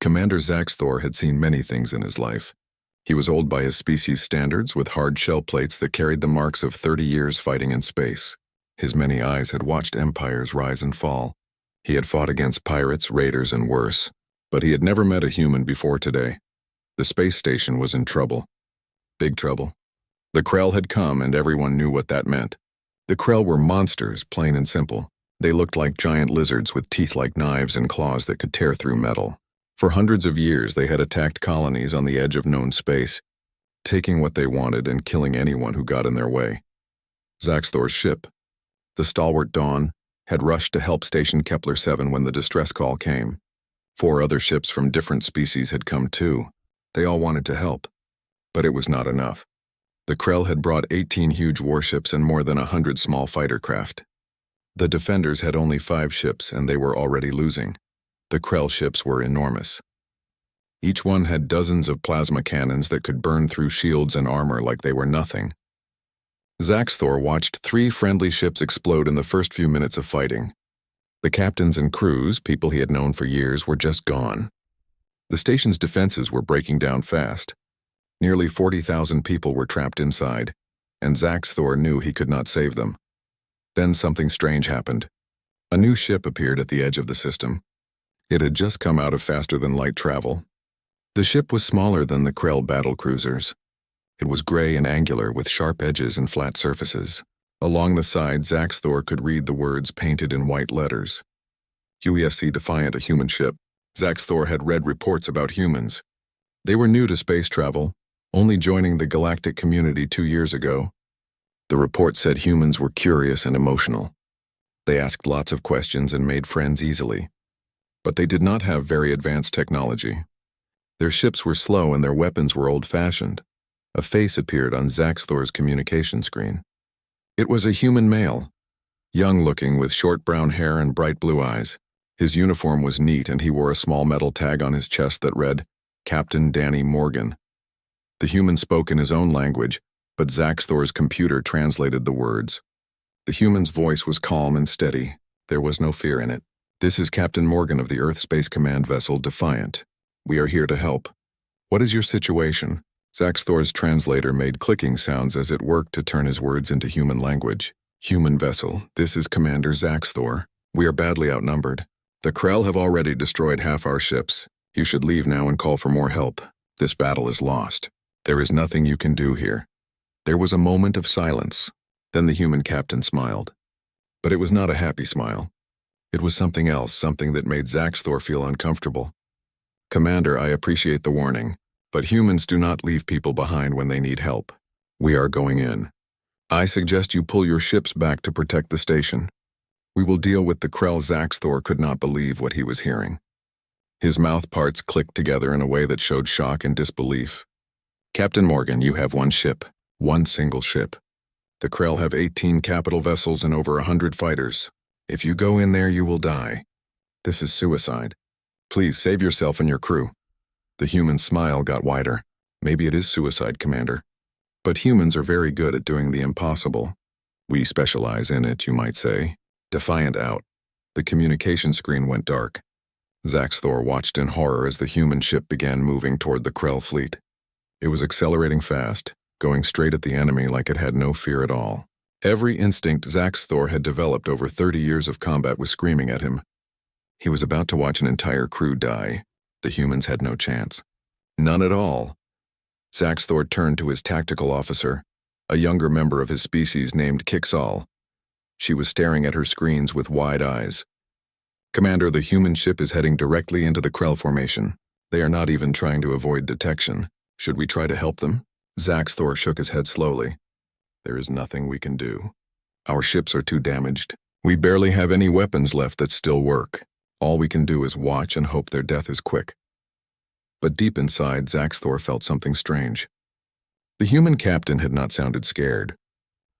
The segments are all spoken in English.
Commander Zaxthor had seen many things in his life. He was old by his species standards, with hard shell plates that carried the marks of 30 years fighting in space. His many eyes had watched empires rise and fall. He had fought against pirates, raiders, and worse, but he had never met a human before today. The space station was in trouble. Big trouble. The Krell had come, and everyone knew what that meant. The Krell were monsters, plain and simple. They looked like giant lizards with teeth like knives and claws that could tear through metal. For hundreds of years, they had attacked colonies on the edge of known space, taking what they wanted and killing anyone who got in their way. Zaxthor's ship, the stalwart Dawn, had rushed to help Station Kepler 7 when the distress call came. 4 other ships from different species had come too. They all wanted to help. But it was not enough. The Krell had brought 18 huge warships and more than 100 small fighter craft. The Defenders had only 5 ships, and they were already losing. The Krell ships were enormous. Each one had dozens of plasma cannons that could burn through shields and armor like they were nothing. Zaxthor watched 3 friendly ships explode in the first few minutes of fighting. The captains and crews, people he had known for years, were just gone. The station's defenses were breaking down fast. Nearly 40,000 people were trapped inside, and Zaxthor knew he could not save them. Then something strange happened. A new ship appeared at the edge of the system. It had just come out of faster-than-light travel. The ship was smaller than the Krell battlecruisers. It was gray and angular with sharp edges and flat surfaces. Along the side, Zaxthor could read the words painted in white letters. UESC Defiant, a human ship. Zaxthor had read reports about humans. They were new to space travel, only joining the galactic community 2 years ago. The report said humans were curious and emotional. They asked lots of questions and made friends easily. But they did not have very advanced technology. Their ships were slow and their weapons were old-fashioned. A face appeared on Zaxthor's communication screen. It was a human male, young-looking with short brown hair and bright blue eyes. His uniform was neat and he wore a small metal tag on his chest that read, Captain Danny Morgan. The human spoke in his own language, but Zaxthor's computer translated the words. The human's voice was calm and steady. There was no fear in it. This is Captain Morgan of the Earth Space Command vessel Defiant. We are here to help. What is your situation? Zaxthor's translator made clicking sounds as it worked to turn his words into human language. Human vessel, this is Commander Zaxthor. We are badly outnumbered. The Krell have already destroyed half our ships. You should leave now and call for more help. This battle is lost. There is nothing you can do here. There was a moment of silence. Then the human captain smiled. But it was not a happy smile. It was something else, something that made Zaxthor feel uncomfortable. Commander, I appreciate the warning, but humans do not leave people behind when they need help. We are going in. I suggest you pull your ships back to protect the station. We will deal with the Krell. Zaxthor could not believe what he was hearing. His mouth parts clicked together in a way that showed shock and disbelief. Captain Morgan, you have 1 ship. 1 single ship. The Krell have 18 capital vessels and over 100 fighters. If you go in there, you will die. This is suicide. Please save yourself and your crew. The human's smile got wider. Maybe it is suicide, Commander. But humans are very good at doing the impossible. We specialize in it, you might say. Defiant out. The communication screen went dark. Zaxthor watched in horror as the human ship began moving toward the Krell fleet. It was accelerating fast, going straight at the enemy like it had no fear at all. Every instinct Zaxthor had developed over 30 years of combat was screaming at him. He was about to watch an entire crew die. The humans had no chance. None at all. Zaxthor turned to his tactical officer, a younger member of his species named Kixal. She was staring at her screens with wide eyes. Commander, the human ship is heading directly into the Krell formation. They are not even trying to avoid detection. Should we try to help them? Zaxthor shook his head slowly. There is nothing we can do. Our ships are too damaged. We barely have any weapons left that still work. All we can do is watch and hope their death is quick. But deep inside, Zaxthor felt something strange. The human captain had not sounded scared.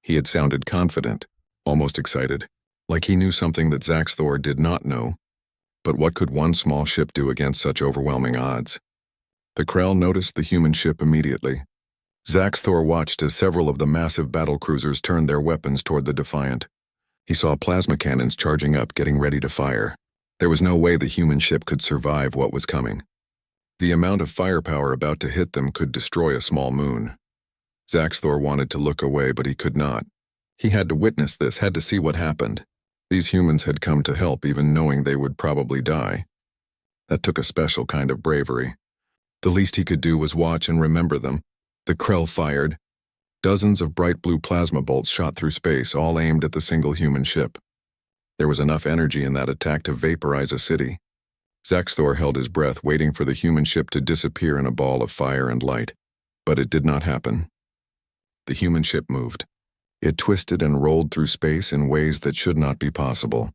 He had sounded confident, almost excited, like he knew something that Zaxthor did not know. But what could 1 small ship do against such overwhelming odds? The Krell noticed the human ship immediately. Zaxthor watched as several of the massive battlecruisers turned their weapons toward the Defiant. He saw plasma cannons charging up, getting ready to fire. There was no way the human ship could survive what was coming. The amount of firepower about to hit them could destroy a small moon. Zaxthor wanted to look away, but he could not. He had to witness this, had to see what happened. These humans had come to help, even knowing they would probably die. That took a special kind of bravery. The least he could do was watch and remember them. The Krell fired. Dozens of bright blue plasma bolts shot through space, all aimed at the single human ship. There was enough energy in that attack to vaporize a city. Zaxthor held his breath, waiting for the human ship to disappear in a ball of fire and light. But it did not happen. The human ship moved. It twisted and rolled through space in ways that should not be possible.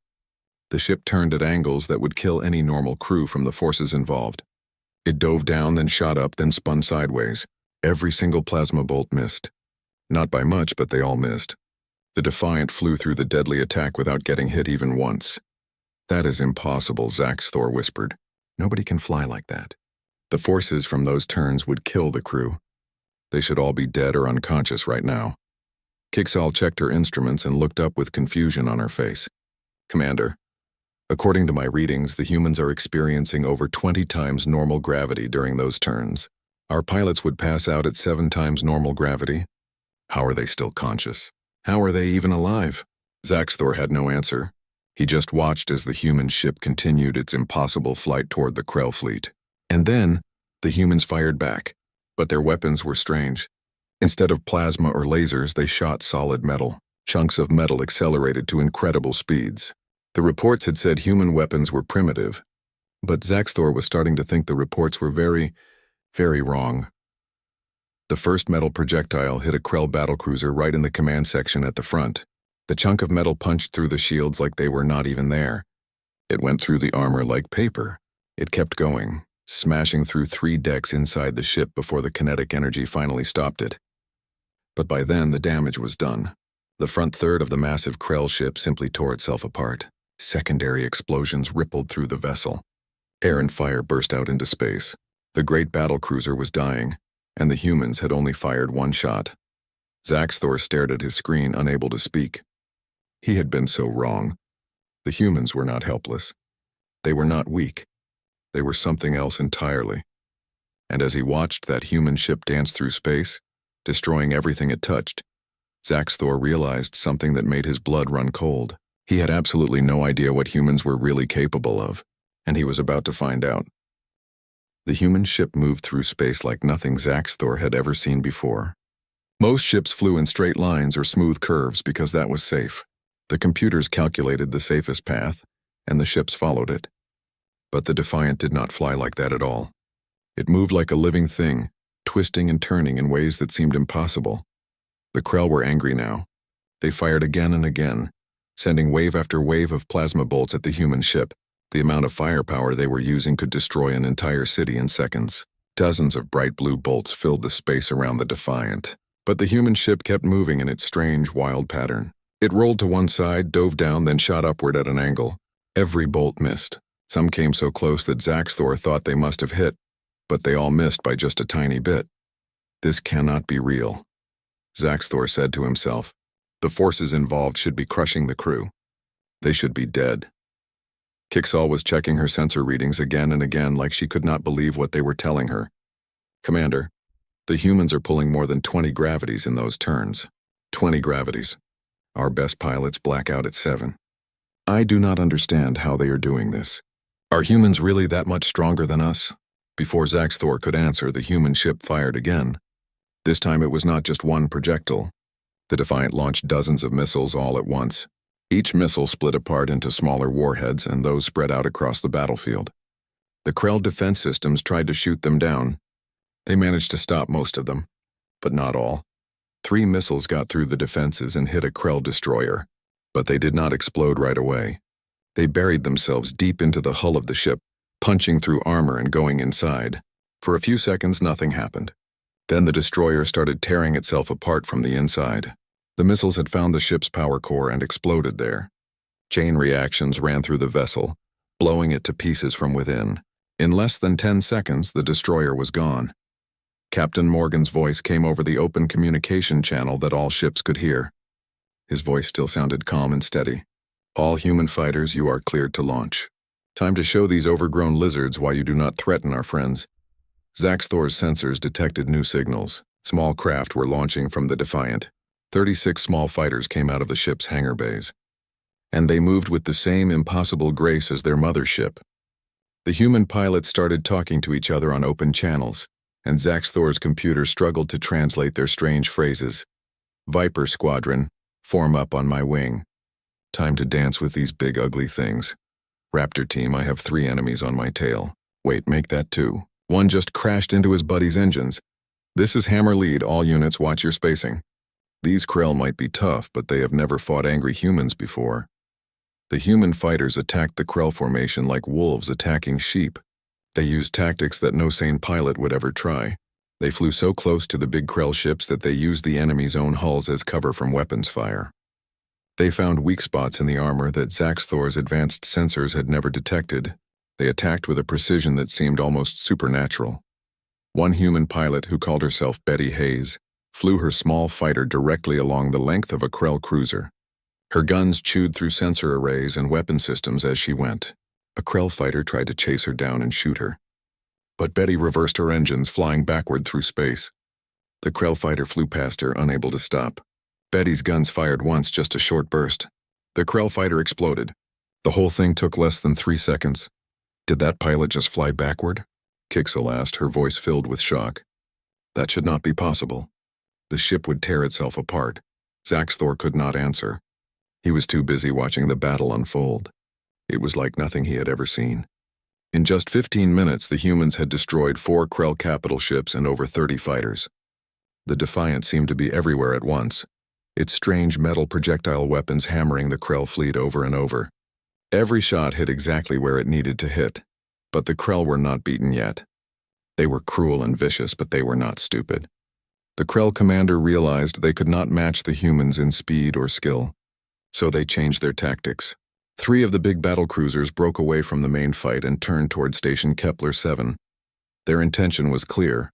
The ship turned at angles that would kill any normal crew from the forces involved. It dove down, then shot up, then spun sideways. Every single plasma bolt missed. Not by much, but they all missed. The Defiant flew through the deadly attack without getting hit even once. "That is impossible," Zaxthor whispered. "Nobody can fly like that." The forces from those turns would kill the crew. They should all be dead or unconscious right now. Kixal checked her instruments and looked up with confusion on her face. "Commander, according to my readings, the humans are experiencing over 20 times normal gravity during those turns. Our pilots would pass out at 7 times normal gravity. How are they still conscious? How are they even alive?" Zaxthor had no answer. He just watched as the human ship continued its impossible flight toward the Krell fleet. And then, the humans fired back, but their weapons were strange. Instead of plasma or lasers, they shot solid metal. Chunks of metal accelerated to incredible speeds. The reports had said human weapons were primitive, but Zaxthor was starting to think the reports were very, very wrong. The first metal projectile hit a Krell battlecruiser right in the command section at the front. The chunk of metal punched through the shields like they were not even there. It went through the armor like paper. It kept going, smashing through 3 decks inside the ship before the kinetic energy finally stopped it. But by then, the damage was done. The front third of the massive Krell ship simply tore itself apart. Secondary explosions rippled through the vessel. Air and fire burst out into space. The great battlecruiser was dying, and the humans had only fired 1 shot. Zaxthor stared at his screen, unable to speak. He had been so wrong. The humans were not helpless. They were not weak. They were something else entirely. And as he watched that human ship dance through space, destroying everything it touched, Zaxthor realized something that made his blood run cold. He had absolutely no idea what humans were really capable of, and he was about to find out. The human ship moved through space like nothing Zaxthor had ever seen before. Most ships flew in straight lines or smooth curves because that was safe. The computers calculated the safest path, and the ships followed it. But the Defiant did not fly like that at all. It moved like a living thing, twisting and turning in ways that seemed impossible. The Krell were angry now. They fired again and again, sending wave after wave of plasma bolts at the human ship. The amount of firepower they were using could destroy an entire city in seconds. Dozens of bright blue bolts filled the space around the Defiant. But the human ship kept moving in its strange, wild pattern. It rolled to one side, dove down, then shot upward at an angle. Every bolt missed. Some came so close that Zaxthor thought they must have hit, but they all missed by just a tiny bit. This cannot be real, Zaxthor said to himself. The forces involved should be crushing the crew. They should be dead. Kixal was checking her sensor readings again and again like she could not believe what they were telling her. "Commander, the humans are pulling more than 20 gravities in those turns. 20 gravities. Our best pilots black out at 7. I do not understand how they are doing this. Are humans really that much stronger than us?" Before Zaxthor could answer, the human ship fired again. This time it was not just one projectile. The Defiant launched dozens of missiles all at once. Each missile split apart into smaller warheads, and those spread out across the battlefield. The Krell defense systems tried to shoot them down. They managed to stop most of them, but not all. 3 missiles got through the defenses and hit a Krell destroyer, but they did not explode right away. They buried themselves deep into the hull of the ship, punching through armor and going inside. For a few seconds, nothing happened. Then the destroyer started tearing itself apart from the inside. The missiles had found the ship's power core and exploded there. Chain reactions ran through the vessel, blowing it to pieces from within. In less than 10 seconds, the destroyer was gone. Captain Morgan's voice came over the open communication channel that all ships could hear. His voice still sounded calm and steady. "All human fighters, you are cleared to launch. Time to show these overgrown lizards why you do not threaten our friends. Zaxthor's sensors detected new signals. Small craft were launching from the Defiant. 36 small fighters came out of the ship's hangar bays. And they moved with the same impossible grace as their mother ship. The human pilots started talking to each other on open channels, and Zaxthor's computer struggled to translate their strange phrases. Viper Squadron, form up on my wing. Time to dance with these big ugly things. Raptor team, I have 3 enemies on my tail. Wait, make that 2. One just crashed into his buddy's engines. This is Hammer Lead, all units watch your spacing. These Krell might be tough, but they have never fought angry humans before. The human fighters attacked the Krell formation like wolves attacking sheep. They used tactics that no sane pilot would ever try. They flew so close to the big Krell ships that they used the enemy's own hulls as cover from weapons fire. They found weak spots in the armor that Zaxthor's advanced sensors had never detected. They attacked with a precision that seemed almost supernatural. One human pilot, who called herself Betty Hayes, flew her small fighter directly along the length of a Krell cruiser. Her guns chewed through sensor arrays and weapon systems as she went. A Krell fighter tried to chase her down and shoot her. But Betty reversed her engines, flying backward through space. The Krell fighter flew past her, unable to stop. Betty's guns fired once, just a short burst. The Krell fighter exploded. The whole thing took less than 3 seconds. Did that pilot just fly backward? Kixel asked, her voice filled with shock. That should not be possible. The ship would tear itself apart. Zaxthor could not answer. He was too busy watching the battle unfold. It was like nothing he had ever seen. In just 15 minutes, the humans had destroyed 4 Krell capital ships and over 30 fighters. The Defiant seemed to be everywhere at once, its strange metal projectile weapons hammering the Krell fleet over and over. Every shot hit exactly where it needed to hit. But the Krell were not beaten yet. They were cruel and vicious, but they were not stupid. The Krell commander realized they could not match the humans in speed or skill. So they changed their tactics. 3 of the big battle cruisers broke away from the main fight and turned toward Station Kepler 7. Their intention was clear.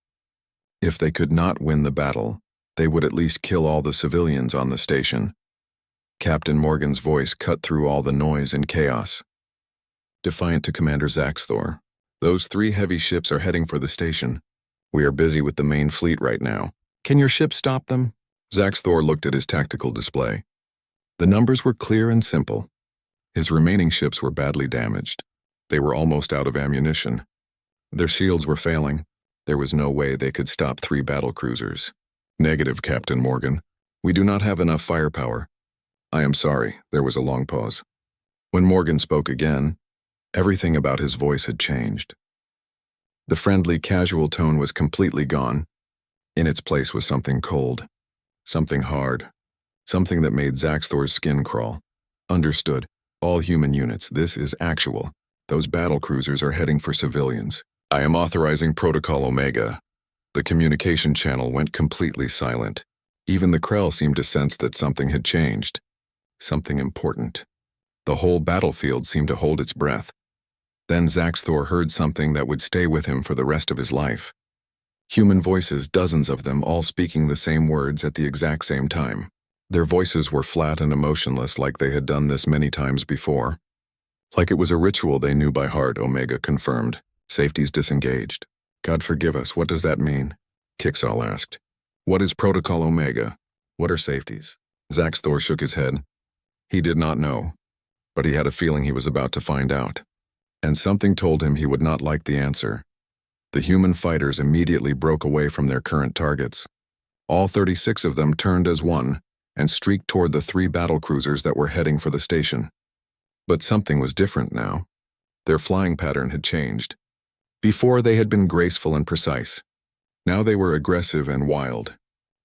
If they could not win the battle, they would at least kill all the civilians on the station. Captain Morgan's voice cut through all the noise and chaos. Defiant to Commander Zaxthor. Those 3 heavy ships are heading for the station. We are busy with the main fleet right now. Can your ship stop them? Zaxthor looked at his tactical display. The numbers were clear and simple. His remaining ships were badly damaged. They were almost out of ammunition. Their shields were failing. There was no way they could stop 3 battle cruisers. Negative, Captain Morgan. We do not have enough firepower. I am sorry. There was a long pause. When Morgan spoke again, everything about his voice had changed. The friendly, casual tone was completely gone. In its place was something cold, something hard, something that made Zaxthor's skin crawl. Understood. All human units, this is actual. Those battle cruisers are heading for civilians. I am authorizing Protocol Omega. The communication channel went completely silent. Even the Krell seemed to sense that something had changed. Something important. The whole battlefield seemed to hold its breath. Then Zaxthor heard something that would stay with him for the rest of his life. Human voices, dozens of them, all speaking the same words at the exact same time. Their voices were flat and emotionless, like they had done this many times before. Like it was a ritual they knew by heart, Omega confirmed. Safety's disengaged. God forgive us, what does that mean? Kixol asked. What is Protocol Omega? What are safeties? Zaxthor shook his head. He did not know, but he had a feeling he was about to find out. And something told him he would not like the answer. The human fighters immediately broke away from their current targets. All 36 of them turned as one and streaked toward the 3 battle cruisers that were heading for the station. But something was different now. Their flying pattern had changed. Before, they had been graceful and precise. Now they were aggressive and wild.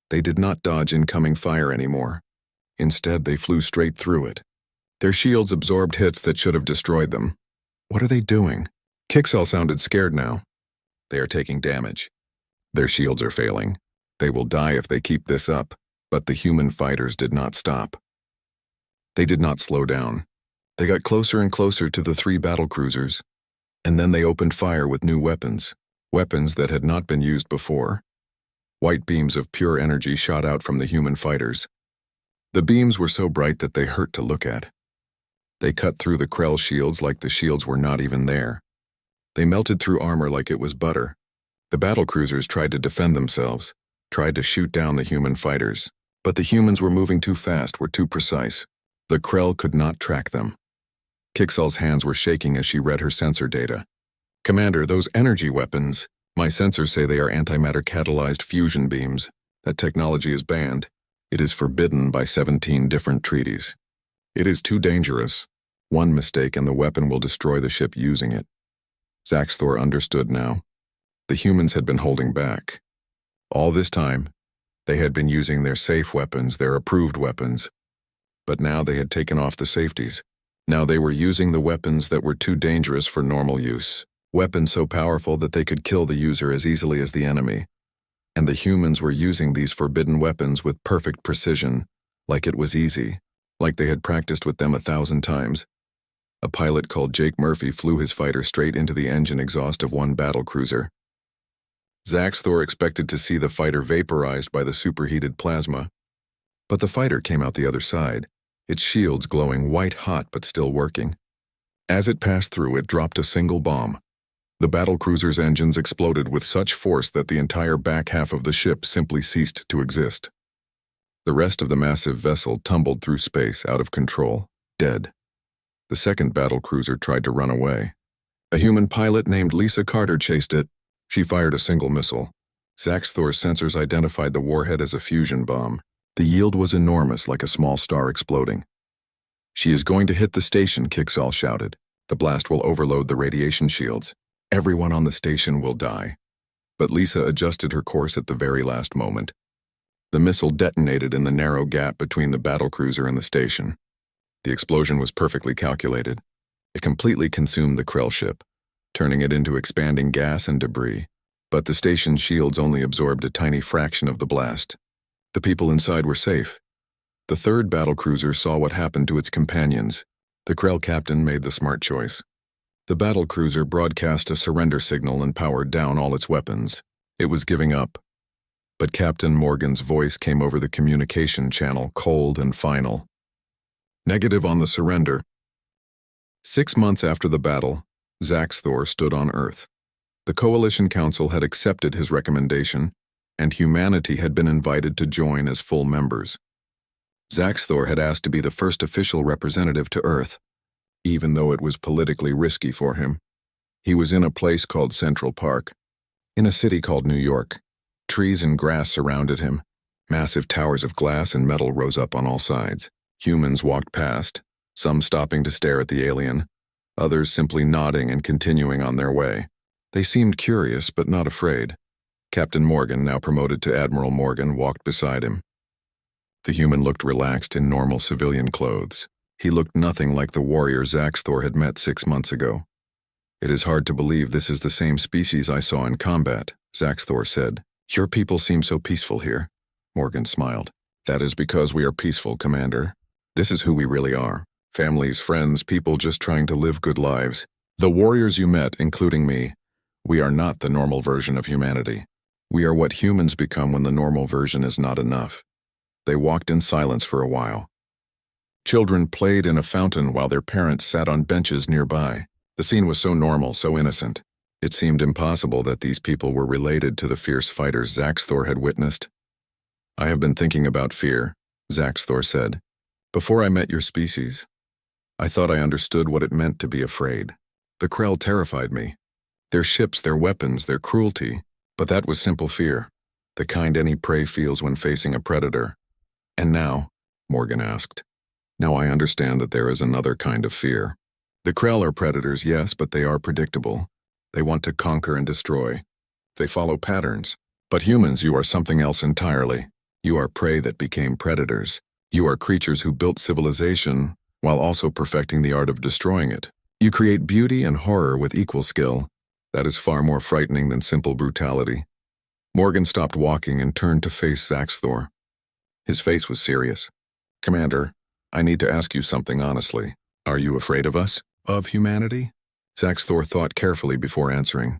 They did not dodge incoming fire anymore. Instead, they flew straight through it. Their shields absorbed hits that should have destroyed them. What are they doing? Kixel sounded scared now. They are taking damage. Their shields are failing. They will die if they keep this up. But the human fighters did not stop. They did not slow down. They got closer and closer to the 3 battle cruisers. And then they opened fire with new weapons. Weapons that had not been used before. White beams of pure energy shot out from the human fighters. The beams were so bright that they hurt to look at. They cut through the Krell shields like the shields were not even there. They melted through armor like it was butter. The battlecruisers tried to defend themselves, tried to shoot down the human fighters, but the humans were moving too fast, were too precise. The Krell could not track them. Kixal's hands were shaking as she read her sensor data. Commander, those energy weapons, my sensors say they are antimatter catalyzed fusion beams. That technology is banned. It is forbidden by 17 different treaties. It is too dangerous. One mistake and the weapon will destroy the ship using it. Zaxthor understood now. The humans had been holding back. All this time, they had been using their safe weapons, their approved weapons. But now they had taken off the safeties. Now they were using the weapons that were too dangerous for normal use. Weapons so powerful that they could kill the user as easily as the enemy. And the humans were using these forbidden weapons with perfect precision, like it was easy, like they had practiced with them 1,000 times. A pilot called Jake Murphy flew his fighter straight into the engine exhaust of one battlecruiser. Zaxthor expected to see the fighter vaporized by the superheated plasma, but the fighter came out the other side, its shields glowing white-hot but still working. As it passed through, it dropped a single bomb. The battlecruiser's engines exploded with such force that the entire back half of the ship simply ceased to exist. The rest of the massive vessel tumbled through space out of control, dead. The second battlecruiser tried to run away. A human pilot named Lisa Carter chased it. She fired a single missile. Zaxthor's sensors identified the warhead as a fusion bomb. The yield was enormous, like a small star exploding. She is going to hit the station, Kixal shouted. The blast will overload the radiation shields. Everyone on the station will die. But Lisa adjusted her course at the very last moment. The missile detonated in the narrow gap between the battlecruiser and the station. The explosion was perfectly calculated. It completely consumed the Krell ship, turning it into expanding gas and debris. But the station's shields only absorbed a tiny fraction of the blast. The people inside were safe. The third battlecruiser saw what happened to its companions. The Krell captain made the smart choice. The battlecruiser broadcast a surrender signal and powered down all its weapons. It was giving up. But Captain Morgan's voice came over the communication channel, cold and final. Negative on the surrender. 6 months after the battle, Zaxthor stood on Earth. The Coalition Council had accepted his recommendation, and humanity had been invited to join as full members. Zaxthor had asked to be the first official representative to Earth, even though it was politically risky for him. He was in a place called Central Park, in a city called New York. Trees and grass surrounded him. Massive towers of glass and metal rose up on all sides. Humans walked past, some stopping to stare at the alien, others simply nodding and continuing on their way. They seemed curious but not afraid. Captain Morgan, now promoted to Admiral Morgan, walked beside him. The human looked relaxed in normal civilian clothes. He looked nothing like the warrior Zaxthor had met 6 months ago. It is hard to believe this is the same species I saw in combat, Zaxthor said. Your people seem so peaceful here. Morgan smiled. That is because we are peaceful, Commander. This is who we really are. Families, friends, people just trying to live good lives. The warriors you met, including me, we are not the normal version of humanity. We are what humans become when the normal version is not enough. They walked in silence for a while. Children played in a fountain while their parents sat on benches nearby. The scene was so normal, so innocent. It seemed impossible that these people were related to the fierce fighters Zaxthor had witnessed. I have been thinking about fear, Zaxthor said. Before I met your species, I thought I understood what it meant to be afraid. The Krell terrified me. Their ships, their weapons, their cruelty. But that was simple fear, the kind any prey feels when facing a predator. And now, Morgan asked, now I understand that there is another kind of fear. The Krell are predators, yes, but they are predictable. They want to conquer and destroy. They follow patterns. But humans, you are something else entirely. You are prey that became predators. You are creatures who built civilization while also perfecting the art of destroying it. You create beauty and horror with equal skill. That is far more frightening than simple brutality. Morgan stopped walking and turned to face Zaxthor. His face was serious. Commander, I need to ask you something honestly. Are you afraid of us? Of humanity? Zaxthor thought carefully before answering.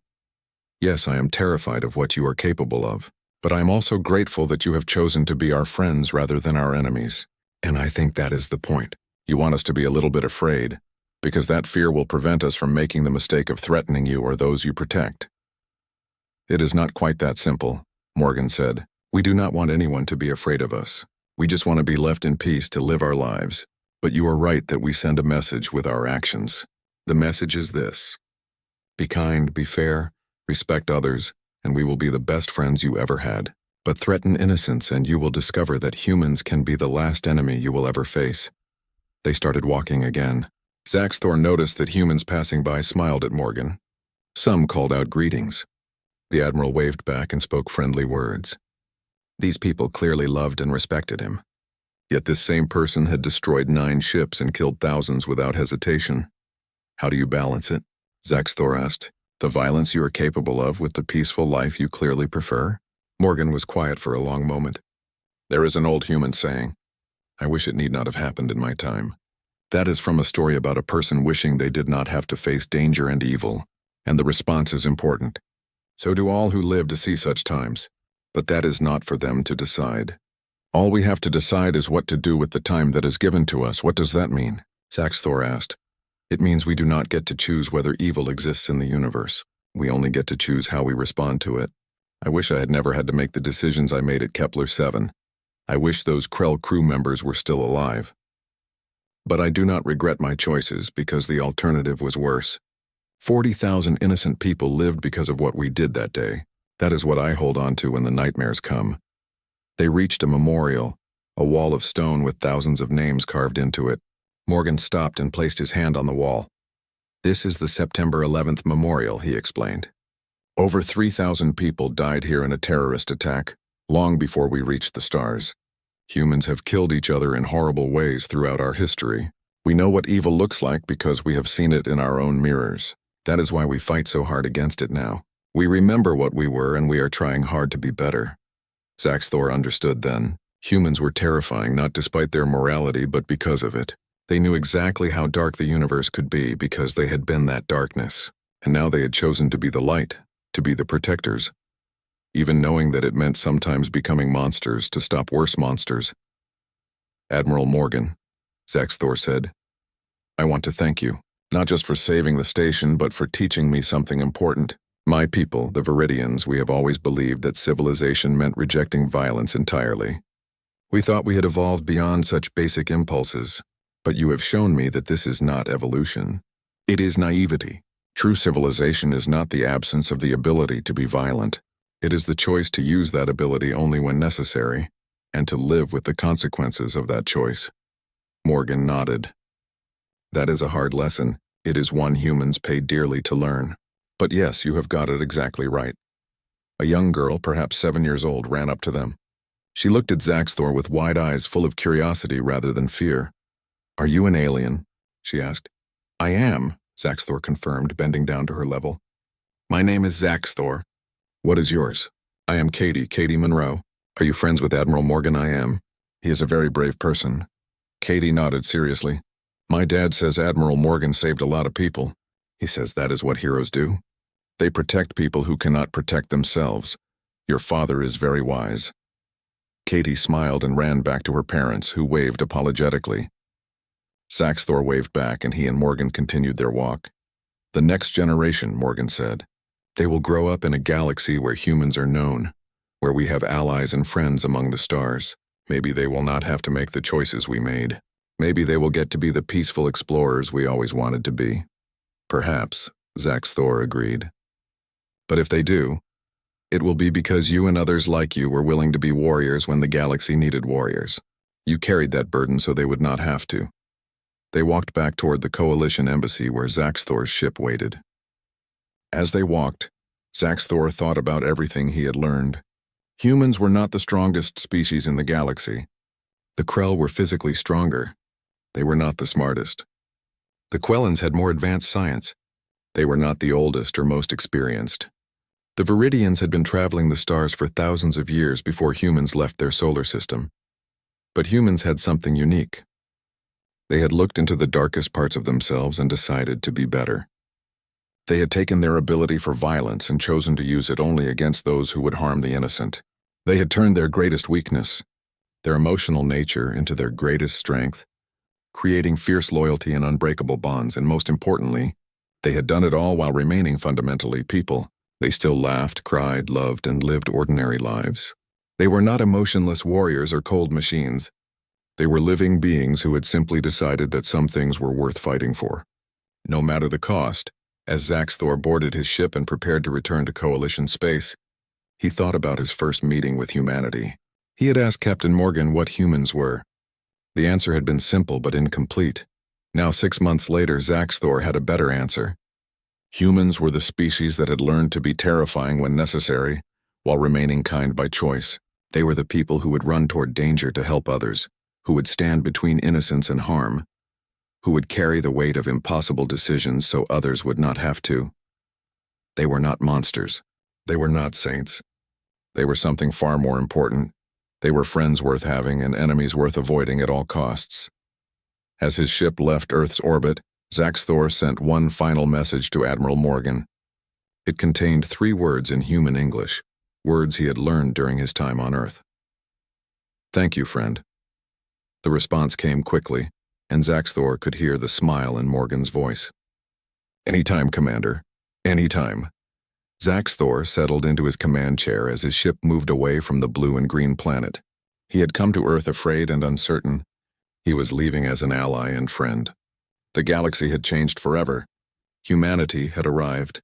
Yes, I am terrified of what you are capable of, but I am also grateful that you have chosen to be our friends rather than our enemies. And I think that is the point. You want us to be a little bit afraid, because that fear will prevent us from making the mistake of threatening you or those you protect. It is not quite that simple, Morgan said. We do not want anyone to be afraid of us. We just want to be left in peace to live our lives. But you are right that we send a message with our actions. The message is this: be kind, be fair, respect others, and we will be the best friends you ever had. But threaten innocence and you will discover that humans can be the last enemy you will ever face. They started walking again. Zaxthor noticed that humans passing by smiled at Morgan. Some called out greetings. The Admiral waved back and spoke friendly words. These people clearly loved and respected him. Yet this same person had destroyed 9 ships and killed thousands without hesitation. How do you balance it? Zaxthor asked. The violence you are capable of with the peaceful life you clearly prefer? Morgan was quiet for a long moment. There is an old human saying, I wish it need not have happened in my time. That is from a story about a person wishing they did not have to face danger and evil, and the response is important. So do all who live to see such times, but that is not for them to decide. All we have to decide is what to do with the time that is given to us. What does that mean? Zaxthor asked. It means we do not get to choose whether evil exists in the universe. We only get to choose how we respond to it. I wish I had never had to make the decisions I made at Kepler 7. I wish those Krell crew members were still alive. But I do not regret my choices because the alternative was worse. 40,000 innocent people lived because of what we did that day. That is what I hold on to when the nightmares come. They reached a memorial, a wall of stone with thousands of names carved into it. Morgan stopped and placed his hand on the wall. This is the September 11th memorial, he explained. Over 3,000 people died here in a terrorist attack, long before we reached the stars. Humans have killed each other in horrible ways throughout our history. We know what evil looks like because we have seen it in our own mirrors. That is why we fight so hard against it now. We remember what we were and we are trying hard to be better. Zaxthor understood then. Humans were terrifying not despite their morality but because of it. They knew exactly how dark the universe could be because they had been that darkness. And now they had chosen to be the light, to be the protectors. Even knowing that it meant sometimes becoming monsters to stop worse monsters. Admiral Morgan, Zaxthor said, I want to thank you, not just for saving the station but for teaching me something important. My people, the Viridians, we have always believed that civilization meant rejecting violence entirely. We thought we had evolved beyond such basic impulses, but you have shown me that this is not evolution. It is naivety. True civilization is not the absence of the ability to be violent. It is the choice to use that ability only when necessary, and to live with the consequences of that choice. Morgan nodded. That is a hard lesson. It is one humans pay dearly to learn. But yes, you have got it exactly right. A young girl, perhaps 7 years old, ran up to them. She looked at Zaxthor with wide eyes full of curiosity rather than fear. Are you an alien? She asked. I am, Zaxthor confirmed, bending down to her level. My name is Zaxthor. What is yours? I am Katie Monroe. Are you friends with Admiral Morgan? I am. He is a very brave person. Katie nodded seriously. My dad says Admiral Morgan saved a lot of people. He says that is what heroes do. They protect people who cannot protect themselves. Your father is very wise. Katie smiled and ran back to her parents, who waved apologetically. Zaxthor waved back and he and Morgan continued their walk. The next generation, Morgan said. They will grow up in a galaxy where humans are known, where we have allies and friends among the stars. Maybe they will not have to make the choices we made. Maybe they will get to be the peaceful explorers we always wanted to be. Perhaps, Zaxthor agreed. But if they do, it will be because you and others like you were willing to be warriors when the galaxy needed warriors. You carried that burden so they would not have to. They walked back toward the Coalition embassy where Zaxthor's ship waited. As they walked, Zaxthor thought about everything he had learned. Humans were not the strongest species in the galaxy. The Krell were physically stronger. They were not the smartest. The Quellans had more advanced science. They were not the oldest or most experienced. The Viridians had been traveling the stars for thousands of years before humans left their solar system. But humans had something unique. They had looked into the darkest parts of themselves and decided to be better. They had taken their ability for violence and chosen to use it only against those who would harm the innocent. They had turned their greatest weakness, their emotional nature, into their greatest strength, creating fierce loyalty and unbreakable bonds, and most importantly, they had done it all while remaining fundamentally people. They still laughed, cried, loved, and lived ordinary lives. They were not emotionless warriors or cold machines. They were living beings who had simply decided that some things were worth fighting for, no matter the cost. As Zaxthor boarded his ship and prepared to return to Coalition space, he thought about his first meeting with humanity. He had asked Captain Morgan what humans were. The answer had been simple but incomplete. Now, 6 months later, Zaxthor had a better answer. Humans were the species that had learned to be terrifying when necessary, while remaining kind by choice. They were the people who would run toward danger to help others, who would stand between innocence and harm, who would carry the weight of impossible decisions so others would not have to. They were not monsters. They were not saints. They were something far more important. They were friends worth having and enemies worth avoiding at all costs. As his ship left Earth's orbit, Zaxthor sent one final message to Admiral Morgan. It contained 3 words in human English, words he had learned during his time on Earth. "Thank you, friend." The response came quickly, and Zaxthor could hear the smile in Morgan's voice. "Anytime, Commander. Anytime." Zaxthor settled into his command chair as his ship moved away from the blue and green planet. He had come to Earth afraid and uncertain. He was leaving as an ally and friend. The galaxy had changed forever. Humanity had arrived.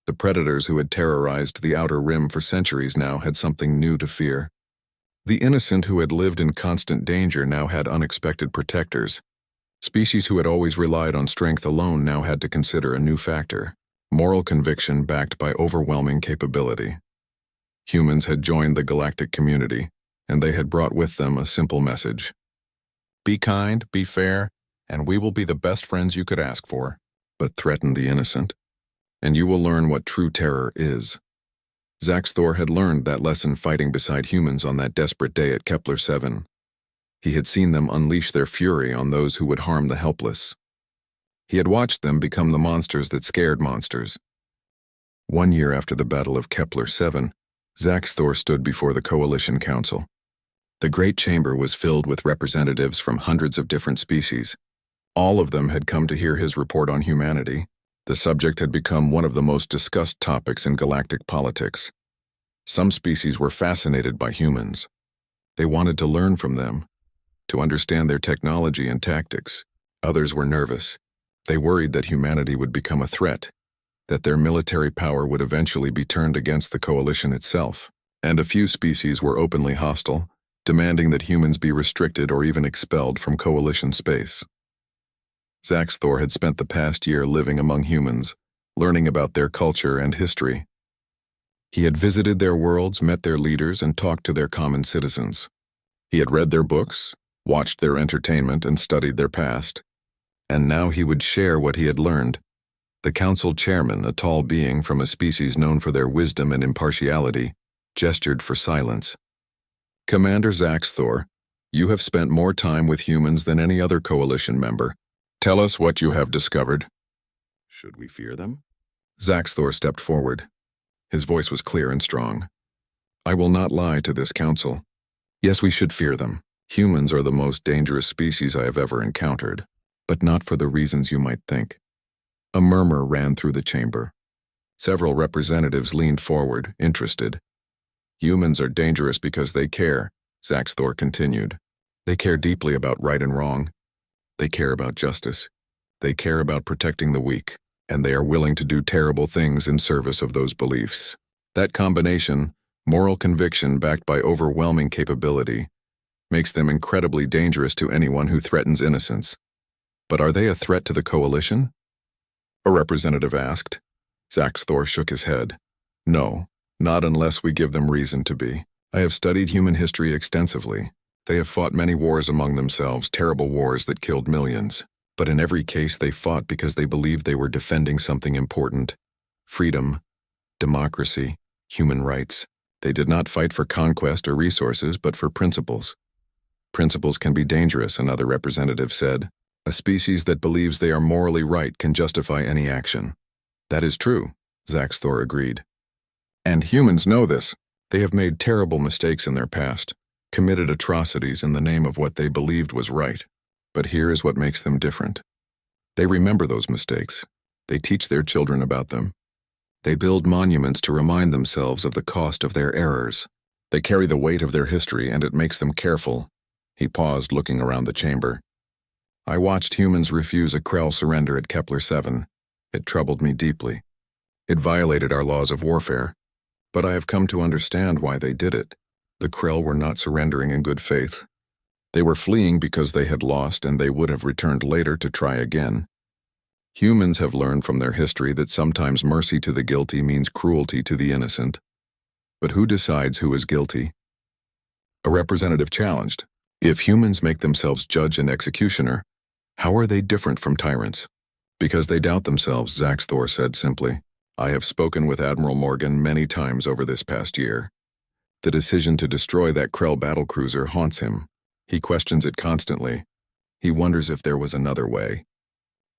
The predators who had terrorized the Outer Rim for centuries now had something new to fear. The innocent who had lived in constant danger now had unexpected protectors. Species who had always relied on strength alone now had to consider a new factor: moral conviction backed by overwhelming capability. Humans had joined the galactic community, and they had brought with them a simple message. Be kind, be fair, and we will be the best friends you could ask for. But threaten the innocent, and you will learn what true terror is. Zaxthor had learned that lesson fighting beside humans on that desperate day at Kepler 7. He had seen them unleash their fury on those who would harm the helpless. He had watched them become the monsters that scared monsters. 1 year after the Battle of Kepler 7, Zaxthor stood before the Coalition Council. The Great Chamber was filled with representatives from hundreds of different species. All of them had come to hear his report on humanity. The subject had become one of the most discussed topics in galactic politics. Some species were fascinated by humans. They wanted to learn from them, to understand their technology and tactics. Others were nervous. They worried that humanity would become a threat, that their military power would eventually be turned against the coalition itself. And a few species were openly hostile, demanding that humans be restricted or even expelled from coalition space. Zaxthor had spent the past year living among humans, learning about their culture and history. He had visited their worlds, met their leaders, and talked to their common citizens. He had read their books, watched their entertainment, and studied their past. And now he would share what he had learned. The council chairman, a tall being from a species known for their wisdom and impartiality, gestured for silence. "Commander Zaxthor, you have spent more time with humans than any other coalition member. Tell us what you have discovered." "Should we fear them?" Zaxthor stepped forward. His voice was clear and strong. "I will not lie to this council. Yes, we should fear them. Humans are the most dangerous species I have ever encountered, but not for the reasons you might think." A murmur ran through the chamber. Several representatives leaned forward, interested. "Humans are dangerous because they care," Zaxthor continued. "They care deeply about right and wrong. They care about justice. They care about protecting the weak, and they are willing to do terrible things in service of those beliefs. That combination, moral conviction backed by overwhelming capability, makes them incredibly dangerous to anyone who threatens innocence. But are they a threat to the coalition?" a representative asked. Zaxthor shook his head. "No, not unless we give them reason to be. I have studied human history extensively. They have fought many wars among themselves, terrible wars that killed millions. But in every case they fought because they believed they were defending something important: freedom, democracy, human rights. They did not fight for conquest or resources, but for principles. Principles can be dangerous," another representative said. "A species that believes they are morally right can justify any action." "That is true," Zaxthor agreed. "And humans know this. They have made terrible mistakes in their past, committed atrocities in the name of what they believed was right. But here is what makes them different. They remember those mistakes. They teach their children about them. They build monuments to remind themselves of the cost of their errors. They carry the weight of their history, and it makes them careful. He paused, looking around the chamber. I watched humans refuse a Krell surrender at Kepler 7. It troubled me deeply. It violated our laws of warfare. But I have come to understand why they did it. The Krell were not surrendering in good faith. They were fleeing because they had lost, and they would have returned later to try again. Humans have learned from their history that sometimes mercy to the guilty means cruelty to the innocent. But who decides who is guilty? A representative challenged. If humans make themselves judge and executioner, how are they different from tyrants? Because they doubt themselves, Zaxthor said simply. I have spoken with Admiral Morgan many times over this past year. The decision to destroy that Krell battlecruiser haunts him. He questions it constantly. He wonders if there was another way.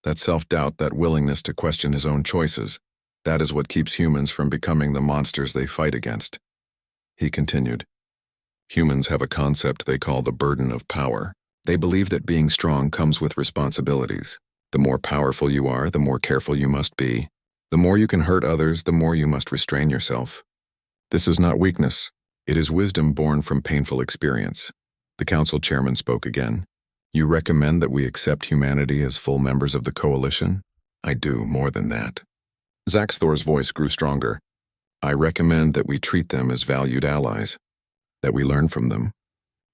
That self-doubt, that willingness to question his own choices, that is what keeps humans from becoming the monsters they fight against. He continued. Humans have a concept they call the burden of power. They believe that being strong comes with responsibilities. The more powerful you are, the more careful you must be. The more you can hurt others, the more you must restrain yourself. This is not weakness. It is wisdom born from painful experience. The council chairman spoke again. You recommend that we accept humanity as full members of the coalition? I do, more than that. Zaxthor's voice grew stronger. I recommend that we treat them as valued allies, that we learn from them,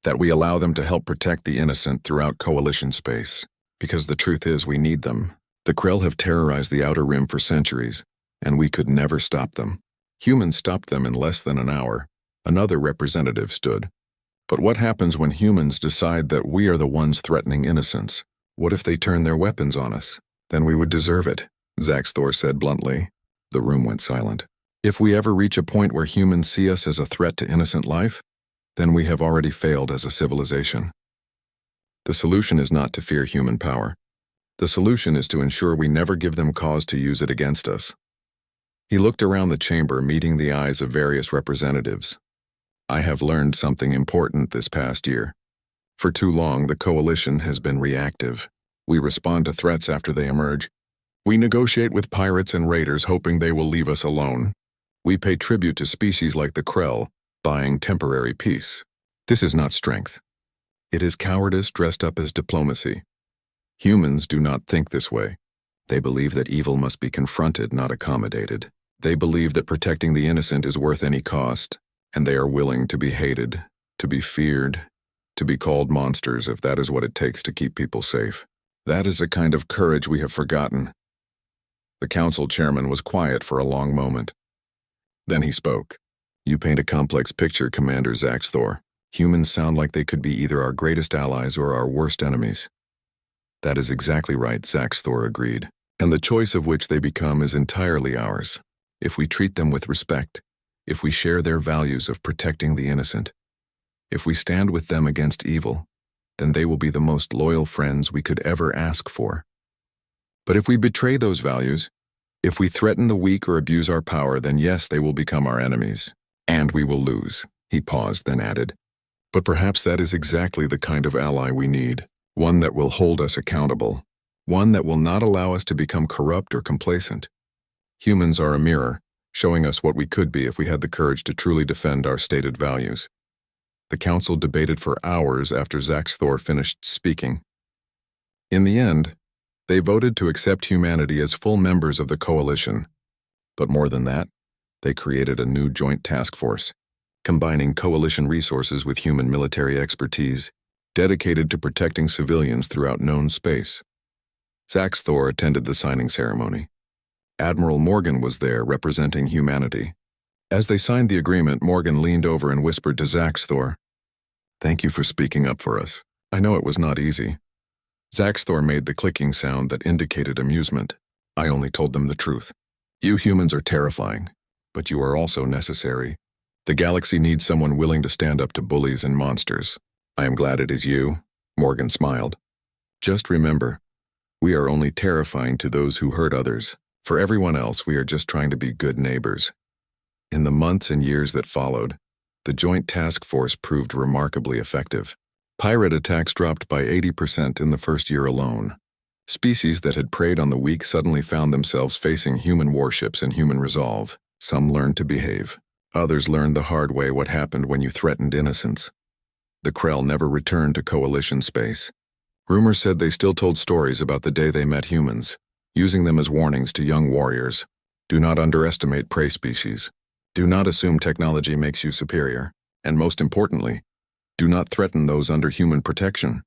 that we allow them to help protect the innocent throughout coalition space, because the truth is we need them. The Krell have terrorized the Outer Rim for centuries, and we could never stop them. Humans stopped them in less than an hour. Another representative stood. But what happens when humans decide that we are the ones threatening innocence? What if they turn their weapons on us? Then we would deserve it, Zaxthor said bluntly. The room went silent. If we ever reach a point where humans see us as a threat to innocent life, then we have already failed as a civilization. The solution is not to fear human power. The solution is to ensure we never give them cause to use it against us. He looked around the chamber, meeting the eyes of various representatives. I have learned something important this past year. For too long, the coalition has been reactive. We respond to threats after they emerge. We negotiate with pirates and raiders, hoping they will leave us alone. We pay tribute to species like the Krell, buying temporary peace. This is not strength. It is cowardice dressed up as diplomacy. Humans do not think this way. They believe that evil must be confronted, not accommodated. They believe that protecting the innocent is worth any cost, and they are willing to be hated, to be feared, to be called monsters if that is what it takes to keep people safe. That is a kind of courage we have forgotten. The council chairman was quiet for a long moment. Then he spoke. You paint a complex picture, Commander Zaxthor. Humans sound like they could be either our greatest allies or our worst enemies. That is exactly right, Zaxthor agreed. And the choice of which they become is entirely ours. If we treat them with respect, if we share their values of protecting the innocent, if we stand with them against evil, then they will be the most loyal friends we could ever ask for. But if we betray those values, if we threaten the weak or abuse our power, then yes, they will become our enemies. And we will lose. He paused, then added. But perhaps that is exactly the kind of ally we need. One that will hold us accountable. One that will not allow us to become corrupt or complacent. Humans are a mirror, showing us what we could be if we had the courage to truly defend our stated values. The council debated for hours after Zaxthor finished speaking. In the end, they voted to accept humanity as full members of the coalition. But more than that, they created a new joint task force, combining coalition resources with human military expertise, dedicated to protecting civilians throughout known space. Zaxthor attended the signing ceremony. Admiral Morgan was there representing humanity. As they signed the agreement, Morgan leaned over and whispered to Zaxthor, "Thank you for speaking up for us. I know it was not easy." Zaxthor made the clicking sound that indicated amusement. "I only told them the truth. You humans are terrifying, but you are also necessary. The galaxy needs someone willing to stand up to bullies and monsters. I am glad it is you." Morgan smiled. "Just remember, we are only terrifying to those who hurt others. For everyone else, we are just trying to be good neighbors." In the months and years that followed, the Joint Task Force proved remarkably effective. Pirate attacks dropped by 80% in the first year alone. Species that had preyed on the weak suddenly found themselves facing human warships and human resolve. Some learned to behave. Others learned the hard way what happened when you threatened innocence. The Krell never returned to Coalition space. Rumors said they still told stories about the day they met humans, using them as warnings to young warriors. Do not underestimate prey species. Do not assume technology makes you superior. And most importantly, do not threaten those under human protection.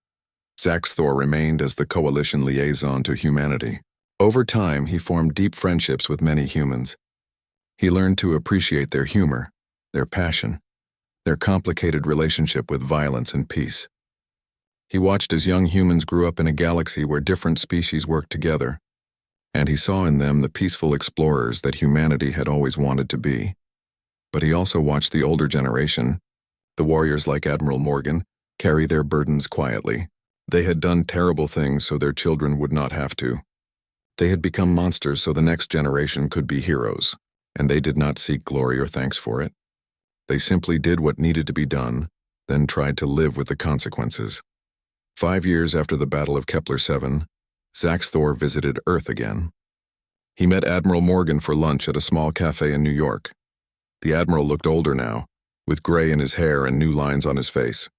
Zaxthor remained as the Coalition liaison to humanity. Over time, he formed deep friendships with many humans. He learned to appreciate their humor, their passion, their complicated relationship with violence and peace. He watched as young humans grew up in a galaxy where different species worked together, and he saw in them the peaceful explorers that humanity had always wanted to be. But he also watched the older generation, the warriors like Admiral Morgan, carry their burdens quietly. They had done terrible things so their children would not have to. They had become monsters so the next generation could be heroes, and they did not seek glory or thanks for it. They simply did what needed to be done, then tried to live with the consequences. 5 years after the Battle of Kepler-7, Zaxthor visited Earth again. He met Admiral Morgan for lunch at a small cafe in New York. The Admiral looked older now, with gray in his hair and new lines on his face.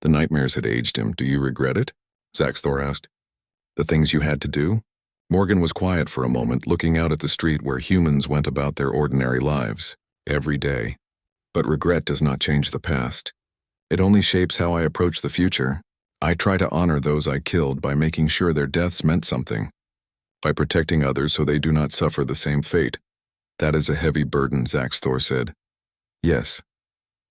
The nightmares had aged him. Do you regret it? Zaxthor asked. The things you had to do? Morgan was quiet for a moment, looking out at the street where humans went about their ordinary lives, every day. But regret does not change the past. It only shapes how I approach the future. I try to honor those I killed by making sure their deaths meant something, by protecting others so they do not suffer the same fate. That is a heavy burden, Zaxthor said. Yes,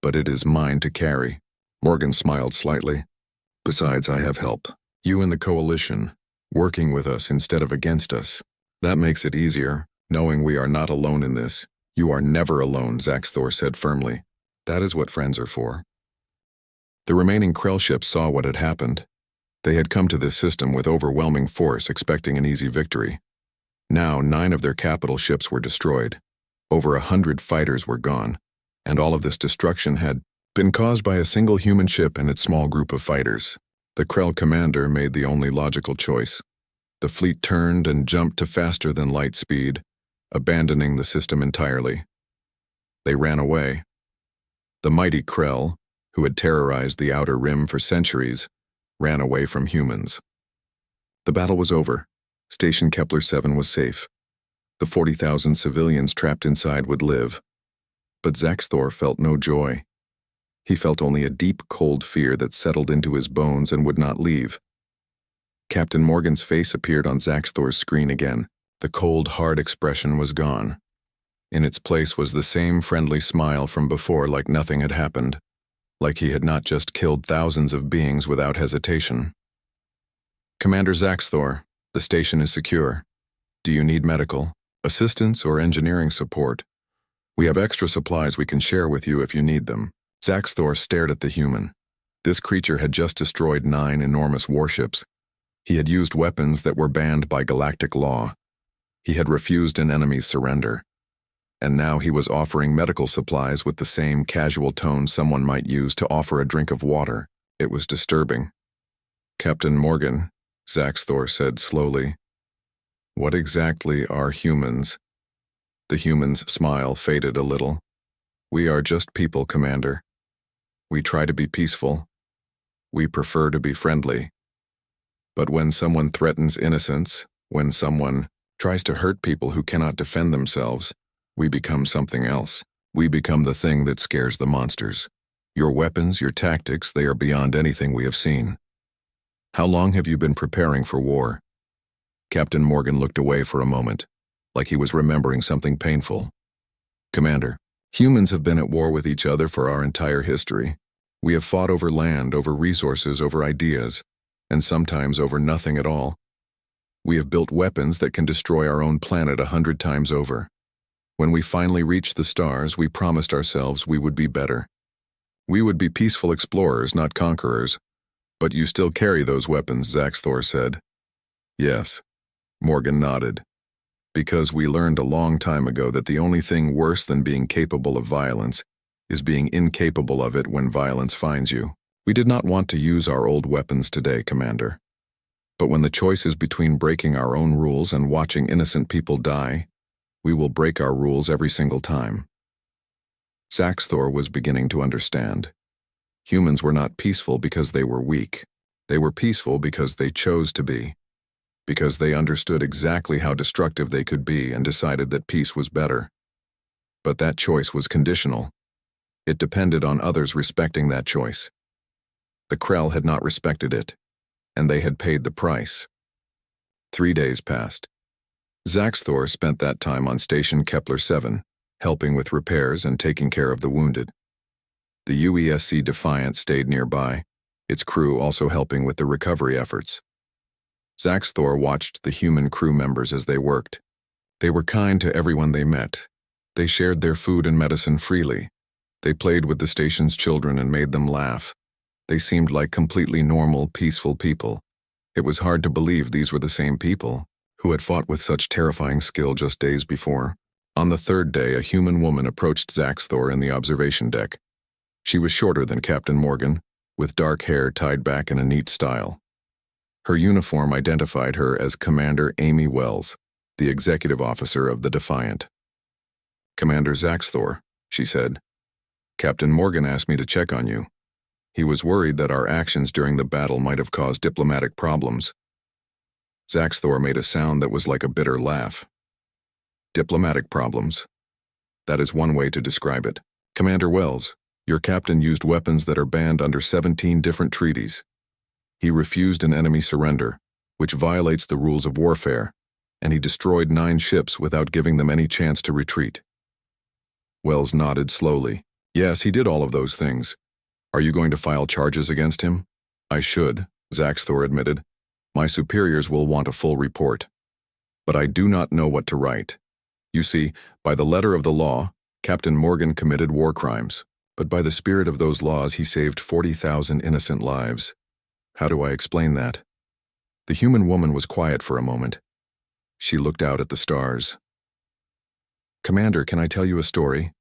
but it is mine to carry. Morgan smiled slightly. Besides, I have help. You and the Coalition, working with us instead of against us. That makes it easier, knowing we are not alone in this. You are never alone, Zaxthor said firmly. That is what friends are for. The remaining Krell ships saw what had happened. They had come to this system with overwhelming force, expecting an easy victory. Now, 9 of their capital ships were destroyed. Over 100 fighters were gone, and all of this destruction had been caused by a single human ship and its small group of fighters. The Krell commander made the only logical choice. The fleet turned and jumped to faster than light speed, abandoning the system entirely. They ran away. The mighty Krell, who had terrorized the Outer Rim for centuries, ran away from humans. The battle was over. Station Kepler-7 was safe. The 40,000 civilians trapped inside would live. But Zaxthor felt no joy. He felt only a deep, cold fear that settled into his bones and would not leave. Captain Morgan's face appeared on Zaxthor's screen again. The cold, hard expression was gone. In its place was the same friendly smile from before, like nothing had happened, like he had not just killed thousands of beings without hesitation. Commander Zaxthor, the station is secure. Do you need medical assistance or engineering support? We have extra supplies we can share with you if you need them. Zaxthor stared at the human. This creature had just destroyed 9 enormous warships. He had used weapons that were banned by galactic law. He had refused an enemy's surrender. And now he was offering medical supplies with the same casual tone someone might use to offer a drink of water. It was disturbing. Captain Morgan, Zaxthor said slowly, what exactly are humans? The human's smile faded a little. We are just people, Commander. We try to be peaceful. We prefer to be friendly. But when someone threatens innocence, when someone tries to hurt people who cannot defend themselves, we become something else. We become the thing that scares the monsters. Your weapons, your tactics, they are beyond anything we have seen. How long have you been preparing for war? Captain Morgan looked away for a moment, like he was remembering something painful. Commander, humans have been at war with each other for our entire history. We have fought over land, over resources, over ideas, and sometimes over nothing at all. We have built weapons that can destroy our own planet 100 times over. When we finally reached the stars, we promised ourselves we would be better. We would be peaceful explorers, not conquerors. But you still carry those weapons, Zaxthor said. Yes. Morgan nodded. Because we learned a long time ago that the only thing worse than being capable of violence is being incapable of it when violence finds you. We did not want to use our old weapons today, Commander. But when the choice is between breaking our own rules and watching innocent people die, we will break our rules every single time. Zaxthor was beginning to understand. Humans were not peaceful because they were weak. They were peaceful because they chose to be. Because they understood exactly how destructive they could be and decided that peace was better. But that choice was conditional. It depended on others respecting that choice. The Krell had not respected it, and they had paid the price. 3 days passed. Zaxthor spent that time on Station Kepler 7, helping with repairs and taking care of the wounded. The UESC Defiant stayed nearby, its crew also helping with the recovery efforts. Zaxthor watched the human crew members as they worked. They were kind to everyone they met. They shared their food and medicine freely. They played with the station's children and made them laugh. They seemed like completely normal, peaceful people. It was hard to believe these were the same people who had fought with such terrifying skill just days before. On the third day, a human woman approached Zaxthor in the observation deck. She was shorter than Captain Morgan, with dark hair tied back in a neat style. Her uniform identified her as Commander Amy Wells, the executive officer of the Defiant. "Commander Zaxthor," she said. "Captain Morgan asked me to check on you. He was worried that our actions during the battle might have caused diplomatic problems." Zaxthor made a sound that was like a bitter laugh. "Diplomatic problems? That is one way to describe it. Commander Wells, your captain used weapons that are banned under 17 different treaties. He refused an enemy surrender, which violates the rules of warfare, and he destroyed 9 ships without giving them any chance to retreat." Wells nodded slowly. "Yes, he did all of those things. Are you going to file charges against him?" "I should," Zaxthor admitted. "My superiors will want a full report. But I do not know what to write. You see, by the letter of the law, Captain Morgan committed war crimes. But by the spirit of those laws, he saved 40,000 innocent lives. How do I explain that?" The human woman was quiet for a moment. She looked out at the stars. "Commander, can I tell you a story?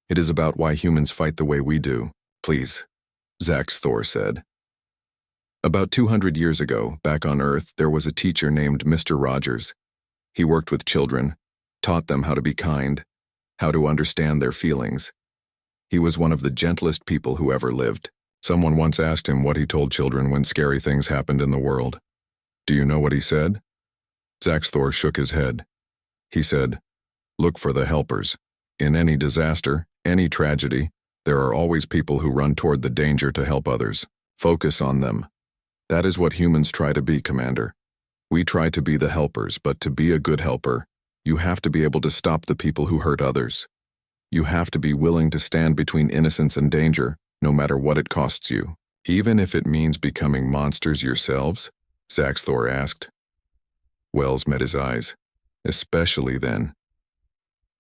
It is about why humans fight the way we do." "Please," Zaxthor said. About 200 years ago, back on Earth, there was a teacher named Mr. Rogers. He worked with children, taught them how to be kind, how to understand their feelings. He was one of the gentlest people who ever lived. Someone once asked him what he told children when scary things happened in the world. Do you know what he said? Zaxthor shook his head. He said, "Look for the helpers. In any disaster, any tragedy, there are always people who run toward the danger to help others. Focus on them. That is what humans try to be, Commander. We try to be the helpers, but to be a good helper, you have to be able to stop the people who hurt others. You have to be willing to stand between innocence and danger, no matter what it costs you. Even if it means becoming monsters yourselves?" Zaxthor asked. Wells met his eyes. "Especially then.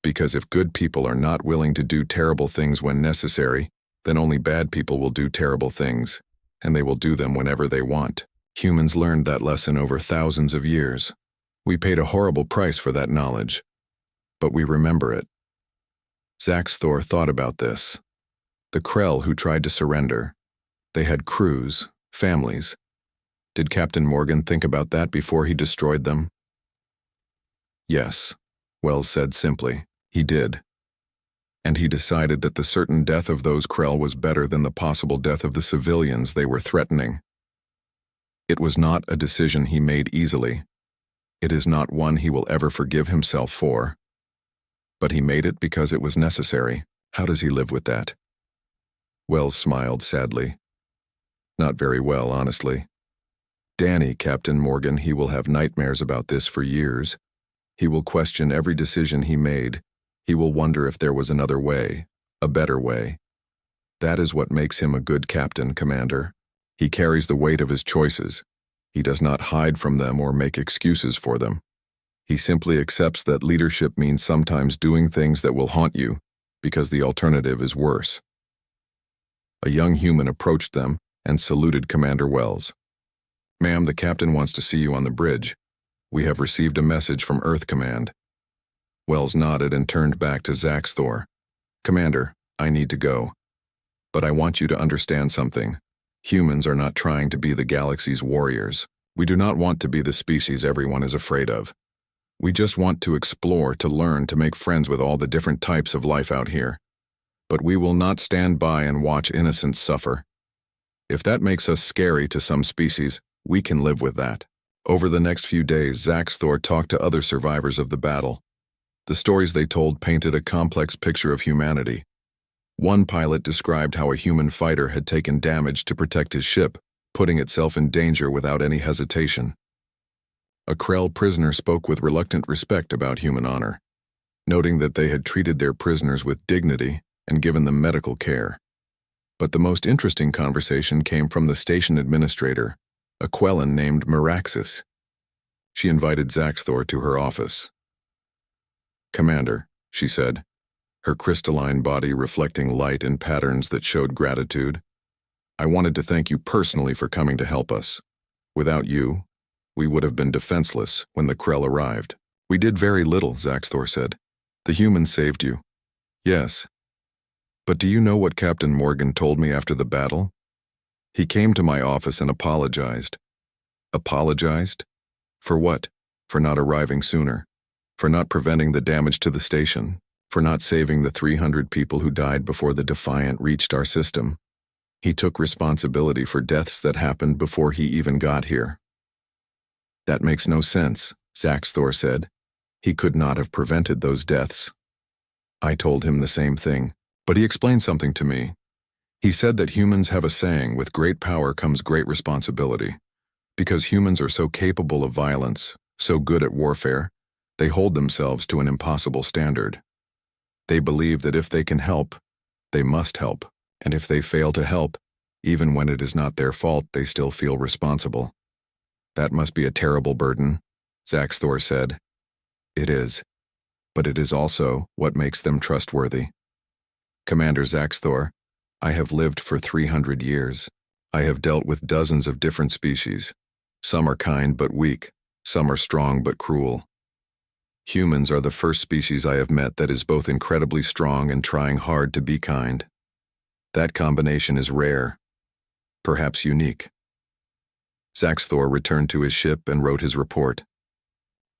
Because if good people are not willing to do terrible things when necessary, then only bad people will do terrible things, and they will do them whenever they want. Humans learned that lesson over thousands of years. We paid a horrible price for that knowledge, but we remember it." Zaxthor thought about this. The Krell who tried to surrender. They had crews, families. Did Captain Morgan think about that before he destroyed them? "Yes," Wells said simply. "He did. And he decided that the certain death of those Krell was better than the possible death of the civilians they were threatening. It was not a decision he made easily. It is not one he will ever forgive himself for. But he made it because it was necessary. How does he live with that?" Wells smiled sadly. "Not very well, honestly. Danny, Captain Morgan, he will have nightmares about this for years. He will question every decision he made. He will wonder if there was another way, a better way. That is what makes him a good captain, Commander. He carries the weight of his choices. He does not hide from them or make excuses for them. He simply accepts that leadership means sometimes doing things that will haunt you, because the alternative is worse." A young human approached them and saluted Commander Wells. "Ma'am, the captain wants to see you on the bridge. We have received a message from Earth Command." Wells nodded and turned back to Zaxthor. "Commander, I need to go. But I want you to understand something. Humans are not trying to be the galaxy's warriors. We do not want to be the species everyone is afraid of. We just want to explore, to learn, to make friends with all the different types of life out here. But we will not stand by and watch innocents suffer. If that makes us scary to some species, we can live with that. Over the next few days, Zaxthor talked to other survivors of the battle. The stories they told painted a complex picture of humanity. One pilot described how a human fighter had taken damage to protect his ship, putting itself in danger without any hesitation. A Krell prisoner spoke with reluctant respect about human honor, noting that they had treated their prisoners with dignity and given them medical care. But the most interesting conversation came from the station administrator, a Quellan named Meraxis. She invited Zaxthor to her office. "Commander," she said, her crystalline body reflecting light and patterns that showed gratitude, "I wanted to thank you personally for coming to help us. Without you, we would have been defenseless when the Krell arrived." "We did very little," Zaxthor said. "The humans saved you." "Yes. But do you know what Captain Morgan told me after the battle? He came to my office and apologized." "Apologized? For what?" "For not arriving sooner. For not preventing the damage to the station. For not saving the 300 people who died before the Defiant reached our system. He took responsibility for deaths that happened before he even got here." "That makes no sense," Zaxthor said. "He could not have prevented those deaths." I told him the same thing, but he explained something to me. He said that humans have a saying, "With great power comes great responsibility." Because humans are so capable of violence, so good at warfare, they hold themselves to an impossible standard. They believe that if they can help, they must help, and if they fail to help, even when it is not their fault, they still feel responsible. "That must be a terrible burden," Zaxthor said. "It is, but it is also what makes them trustworthy. Commander Zaxthor, I have lived for 300 years. I have dealt with dozens of different species. Some are kind but weak, some are strong but cruel. Humans are the first species I have met that is both incredibly strong and trying hard to be kind. That combination is rare, perhaps unique." Zaxthor returned to his ship and wrote his report.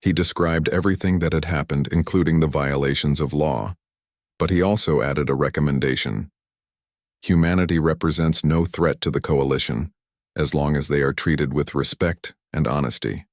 He described everything that had happened, including the violations of law, but he also added a recommendation. Humanity represents no threat to the coalition, as long as they are treated with respect and honesty.